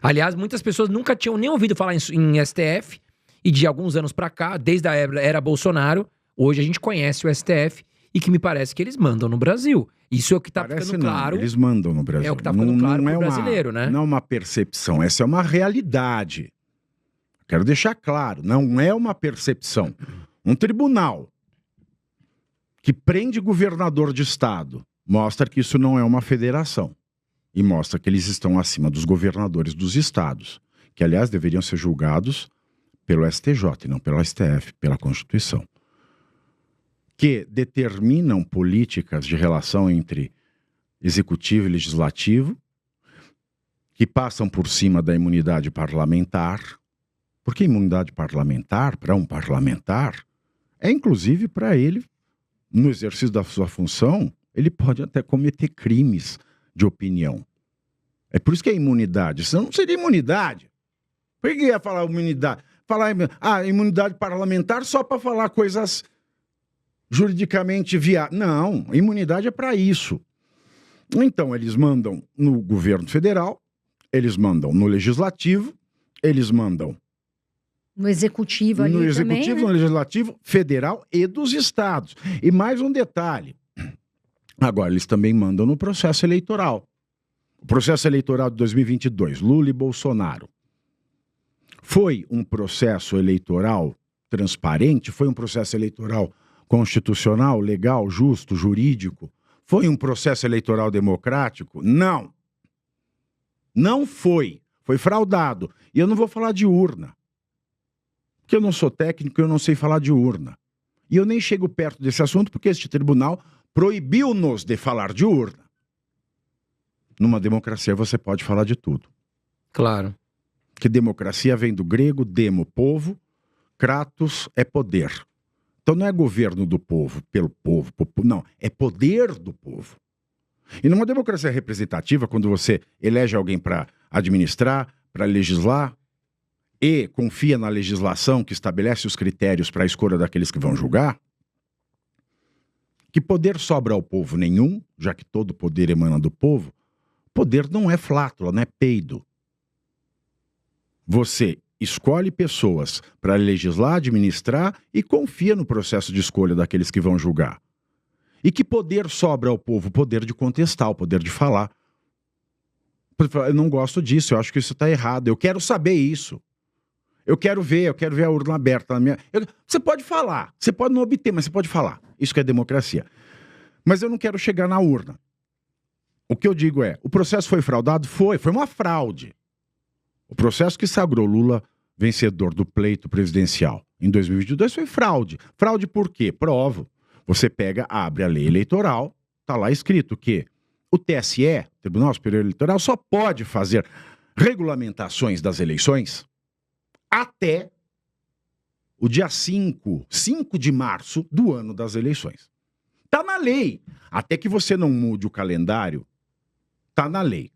Aliás, muitas pessoas nunca tinham nem ouvido falar em STF, e de alguns anos pra cá, desde a era Bolsonaro, hoje a gente conhece o STF, e que me parece que eles mandam no Brasil. Isso é o que tá ficando claro. Eles mandam no Brasil. É o que tá ficando claro pro brasileiro, né? Não é uma percepção, essa é uma realidade. Quero deixar claro, não é uma percepção. Um tribunal que prende governador de estado mostra que isso não é uma federação. E mostra que eles estão acima dos governadores dos estados, que, aliás, deveriam ser julgados pelo STJ e não pelo STF, pela Constituição, que determinam políticas de relação entre executivo e legislativo, que passam por cima da imunidade parlamentar, porque imunidade parlamentar, para um parlamentar, é inclusive para ele, no exercício da sua função, ele pode até cometer crimes de opinião. É por isso que é imunidade. Senão não seria imunidade. Por que ia falar imunidade? Falar imunidade parlamentar só para falar coisas juridicamente viáveis. Não, imunidade é para isso. Então, eles mandam no governo federal, eles mandam no legislativo, eles mandam no executivo ali no executivo, também, né? No legislativo federal e dos estados. E mais um detalhe. Agora, eles também mandam no processo eleitoral. O processo eleitoral de 2022, Lula e Bolsonaro, foi um processo eleitoral transparente? Foi um processo eleitoral constitucional, legal, justo, jurídico? Foi um processo eleitoral democrático? Não. Não foi. Foi fraudado. E eu não vou falar de urna. Porque eu não sou técnico, eu não sei falar de urna. E eu nem chego perto desse assunto porque este tribunal proibiu-nos de falar de urna. Numa democracia você pode falar de tudo. Claro. Que democracia vem do grego, demo, povo, kratos é poder. Então não é governo do povo, pelo povo, não, é poder do povo. E numa democracia representativa, quando você elege alguém para administrar, para legislar, e confia na legislação que estabelece os critérios para a escolha daqueles que vão julgar, que poder sobra ao povo nenhum, já que todo poder emana do povo, poder não é flátula, não é peido. Você escolhe pessoas para legislar, administrar e confia no processo de escolha daqueles que vão julgar. E que poder sobra ao povo? O poder de contestar, o poder de falar. Eu não gosto disso, eu acho que isso está errado, eu quero saber isso. Eu quero ver a urna aberta na minha... Você pode falar, você pode não obter, mas você pode falar. Isso que é democracia. Mas eu não quero chegar na urna. O que eu digo é, o processo foi fraudado? Foi uma fraude. O processo que sagrou Lula vencedor do pleito presidencial em 2022 foi fraude. Fraude por quê? Provo. Você pega, abre a lei eleitoral, tá lá escrito que o TSE, Tribunal Superior Eleitoral, só pode fazer regulamentações das eleições até o dia 5 de março do ano das eleições. Tá na lei. Até que você não mude o calendário, tá na lei.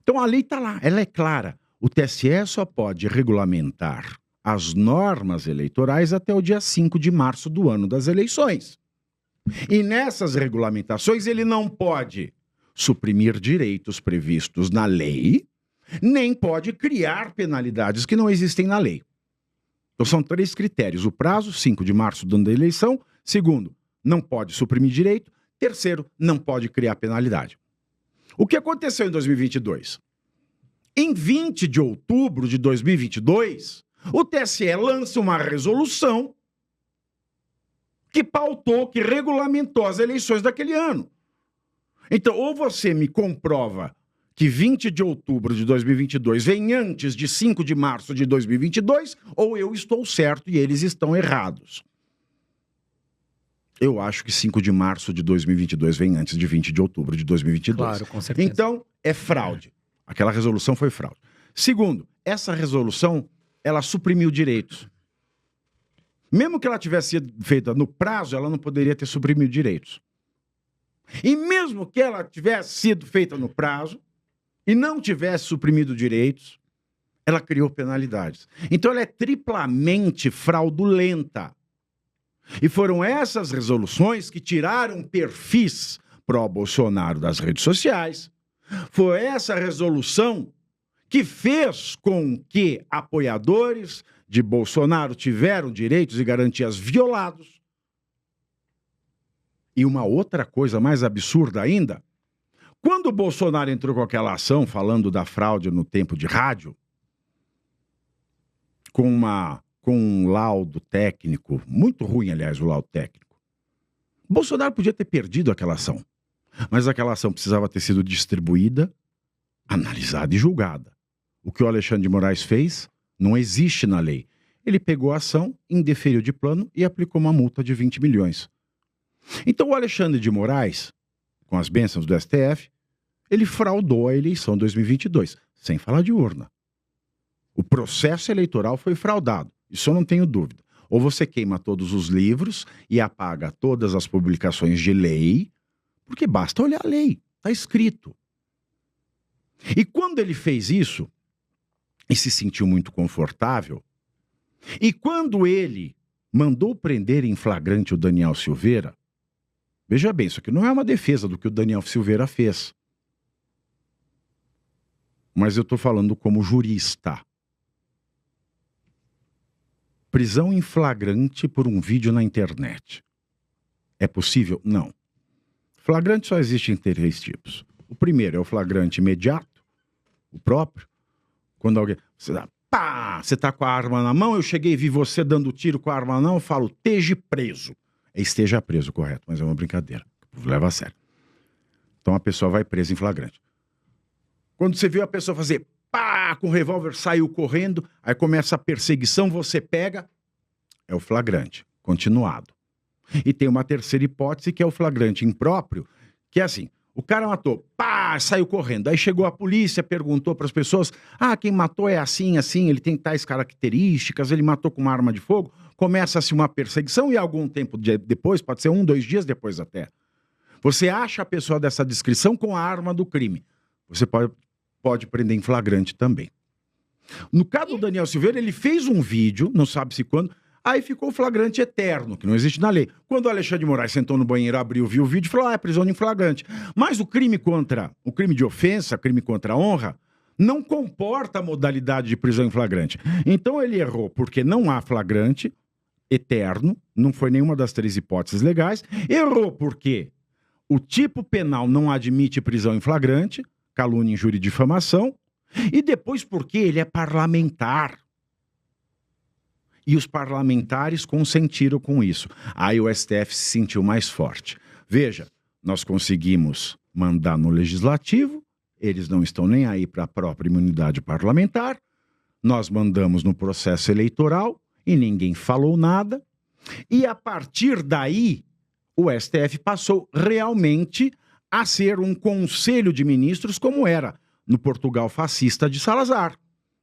Então a lei tá lá, ela é clara. O TSE só pode regulamentar as normas eleitorais até o dia 5 de março do ano das eleições. E nessas regulamentações ele não pode suprimir direitos previstos na lei, nem pode criar penalidades que não existem na lei. Então são 3 critérios. O prazo, 5 de março do ano da eleição. Segundo, não pode suprimir direito. Terceiro, não pode criar penalidade. O que aconteceu em 2022? Em 20 de outubro de 2022, o TSE lança uma resolução que pautou, que regulamentou as eleições daquele ano. Então, ou você me comprova que 20 de outubro de 2022 vem antes de 5 de março de 2022, ou eu estou certo e eles estão errados. Eu acho que 5 de março de 2022 vem antes de 20 de outubro de 2022. Claro, com certeza. Então, é fraude. Aquela resolução foi fraude. Segundo, essa resolução, ela suprimiu direitos. Mesmo que ela tivesse sido feita no prazo, ela não poderia ter suprimido direitos. E mesmo que ela tivesse sido feita no prazo e não tivesse suprimido direitos, ela criou penalidades. Então ela é triplamente fraudulenta. E foram essas resoluções que tiraram perfis pró-Bolsonaro das redes sociais. Foi essa resolução que fez com que apoiadores de Bolsonaro tiveram direitos e garantias violados. E uma outra coisa mais absurda ainda, quando o Bolsonaro entrou com aquela ação falando da fraude no tempo de rádio, com um laudo técnico, muito ruim, aliás, o laudo técnico, Bolsonaro podia ter perdido aquela ação, mas aquela ação precisava ter sido distribuída, analisada e julgada. O que o Alexandre de Moraes fez não existe na lei. Ele pegou a ação, indeferiu de plano e aplicou uma multa de 20 milhões. Então o Alexandre de Moraes, com as bênçãos do STF, ele fraudou a eleição 2022, sem falar de urna. O processo eleitoral foi fraudado, isso eu não tenho dúvida. Ou você queima todos os livros e apaga todas as publicações de lei, porque basta olhar a lei, está escrito. E quando ele fez isso, e se sentiu muito confortável, e quando ele mandou prender em flagrante o Daniel Silveira, veja bem, isso aqui não é uma defesa do que o Daniel Silveira fez. Mas eu estou falando como jurista. Prisão em flagrante por um vídeo na internet. É possível? Não. Flagrante só existe em 3 tipos. O primeiro é o flagrante imediato, o próprio. Quando alguém... Você tá com a arma na mão, eu cheguei e vi você dando tiro com a arma na mão, eu falo, esteja preso. Esteja preso, correto, mas é uma brincadeira. O povo leva a sério. Então a pessoa vai presa em flagrante. Quando você viu a pessoa fazer pá, com o revólver, saiu correndo, aí começa a perseguição, você pega, é o flagrante, continuado. E tem uma terceira hipótese, que é o flagrante impróprio, que é assim, o cara matou, pá, saiu correndo. Aí chegou a polícia, perguntou para as pessoas, quem matou é assim, assim, ele tem tais características, ele matou com uma arma de fogo. Começa-se uma perseguição e algum tempo depois, pode ser 1, 2 dias depois até, você acha a pessoa dessa descrição com a arma do crime. Você pode prender em flagrante também. No caso do Daniel Silveira, ele fez um vídeo, não sabe se quando, aí ficou flagrante eterno, que não existe na lei. Quando o Alexandre de Moraes sentou no banheiro, abriu, viu o vídeo e falou, é prisão em flagrante. Mas o crime de ofensa, crime contra a honra, não comporta a modalidade de prisão em flagrante. Então ele errou porque não há flagrante eterno, não foi nenhuma das 3 hipóteses legais. Errou porque o tipo penal não admite prisão em flagrante, calúnia, injúria e difamação. E depois porque ele é parlamentar. E os parlamentares consentiram com isso. Aí o STF se sentiu mais forte. Veja, nós conseguimos mandar no legislativo, eles não estão nem aí para a própria imunidade parlamentar, nós mandamos no processo eleitoral e ninguém falou nada. E a partir daí, o STF passou realmente a ser um conselho de ministros como era no Portugal fascista de Salazar.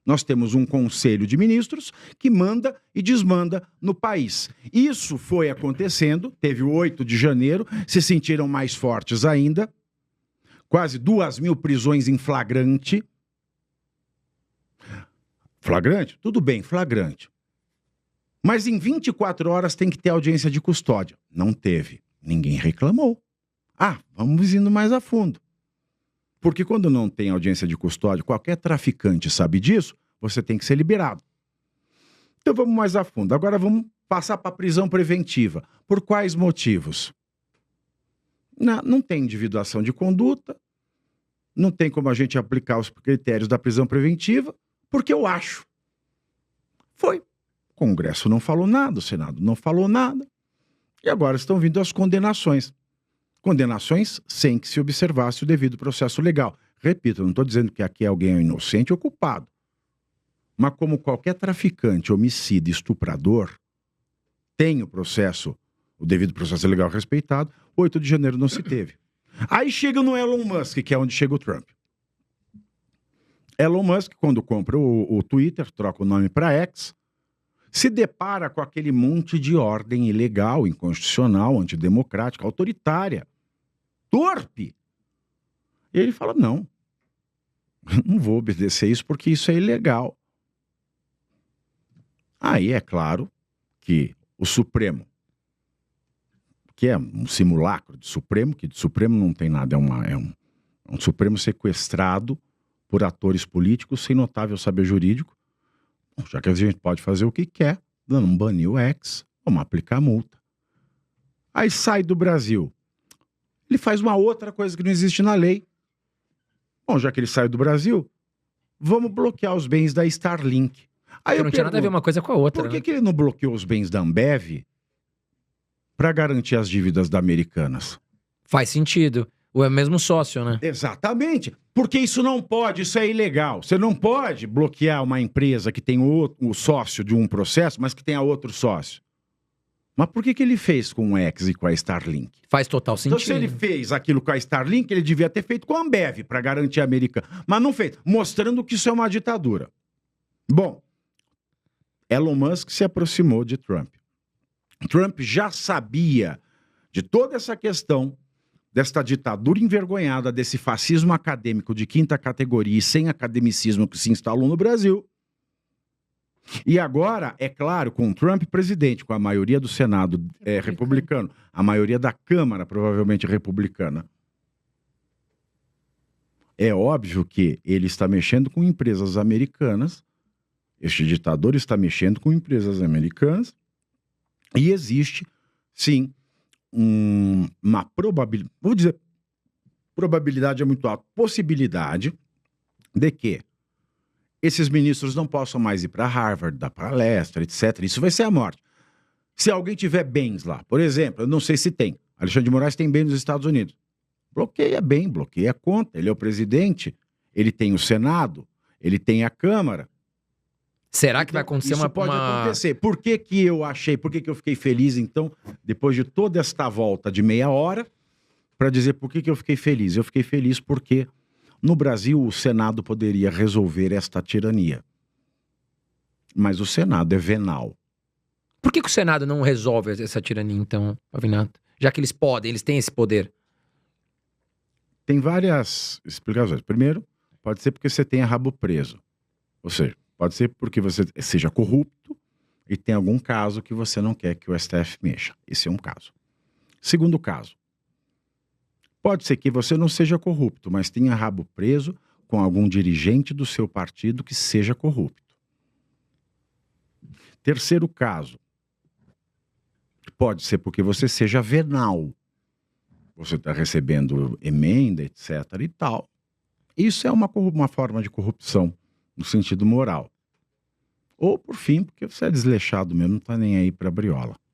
Nós temos um conselho de ministros que manda e desmanda no país. Isso foi acontecendo, teve o 8 de janeiro, se sentiram mais fortes ainda, quase 2.000 prisões em flagrante. Flagrante? Tudo bem, flagrante. Mas em 24 horas tem que ter audiência de custódia. Não teve. Ninguém reclamou. Vamos indo mais a fundo. Porque quando não tem audiência de custódia, qualquer traficante sabe disso, você tem que ser liberado. Então vamos mais a fundo. Agora vamos passar para a prisão preventiva. Por quais motivos? Não tem individuação de conduta, não tem como a gente aplicar os critérios da prisão preventiva, porque eu acho. Foi. O Congresso não falou nada, o Senado não falou nada, e agora estão vindo as condenações. Condenações sem que se observasse o devido processo legal. Repito, eu não estou dizendo que aqui alguém é inocente ou culpado. Mas como qualquer traficante, homicida, estuprador, tem o devido processo legal respeitado, 8 de janeiro não se teve. Aí chega no Elon Musk, que é onde chega o Trump. Elon Musk, quando compra o Twitter, troca o nome para X, se depara com aquele monte de ordem ilegal, inconstitucional, antidemocrática, autoritária, torpe. E ele fala, não vou obedecer isso porque isso é ilegal. Aí é claro que o Supremo, que é um simulacro de Supremo, que de Supremo não tem nada, é um Supremo sequestrado por atores políticos sem notável saber jurídico. Bom, já que a gente pode fazer o que quer, não banir o X, vamos aplicar multa. Aí sai do Brasil. Ele faz uma outra coisa que não existe na lei. Bom, já que ele sai do Brasil, vamos bloquear os bens da Starlink. Aí não tinha nada a ver uma coisa com a outra. Por que ele não bloqueou os bens da Ambev para garantir as dívidas da Americanas? Faz sentido. O mesmo sócio, né? Exatamente. Porque isso não pode, isso é ilegal. Você não pode bloquear uma empresa que tem o sócio de um processo, mas que tenha outro sócio. Mas por que ele fez com o X e com a Starlink? Faz total sentido. Então, se ele fez aquilo com a Starlink, ele devia ter feito com a Ambev, para garantir a Americana. Mas não fez, mostrando que isso é uma ditadura. Bom, Elon Musk se aproximou de Trump. Trump já sabia de toda essa questão, desta ditadura envergonhada, desse fascismo acadêmico de quinta categoria e sem academicismo que se instalou no Brasil. E agora, é claro, com Trump presidente, com a maioria do Senado republicano, a maioria da Câmara provavelmente republicana, é óbvio que ele está mexendo com empresas americanas, este ditador está mexendo com empresas americanas, e existe, sim, uma probabilidade, vou dizer, probabilidade é muito alta, possibilidade de que esses ministros não possam mais ir para Harvard, dar palestra, etc. Isso vai ser a morte. Se alguém tiver bens lá, por exemplo, eu não sei se tem, Alexandre de Moraes tem bens nos Estados Unidos, bloqueia bem, bloqueia a conta, ele é o presidente, ele tem o Senado, ele tem a Câmara. Será que vai acontecer isso pode acontecer. Por que eu fiquei feliz, então, depois de toda esta volta de meia hora, para dizer por que eu fiquei feliz? Eu fiquei feliz porque no Brasil o Senado poderia resolver esta tirania. Mas o Senado é venal. Por que o Senado não resolve essa tirania, então, Pavinato? Já que eles têm esse poder. Tem várias explicações. Primeiro, pode ser porque você tenha rabo preso. Ou seja, pode ser porque você seja corrupto e tem algum caso que você não quer que o STF mexa. Esse é um caso. Segundo caso, pode ser que você não seja corrupto, mas tenha rabo preso com algum dirigente do seu partido que seja corrupto. Terceiro caso, pode ser porque você seja venal. Você está recebendo emenda, etc. e tal. Isso é uma forma de corrupção, no sentido moral. Ou, por fim, porque você é desleixado mesmo, não está nem aí para briola.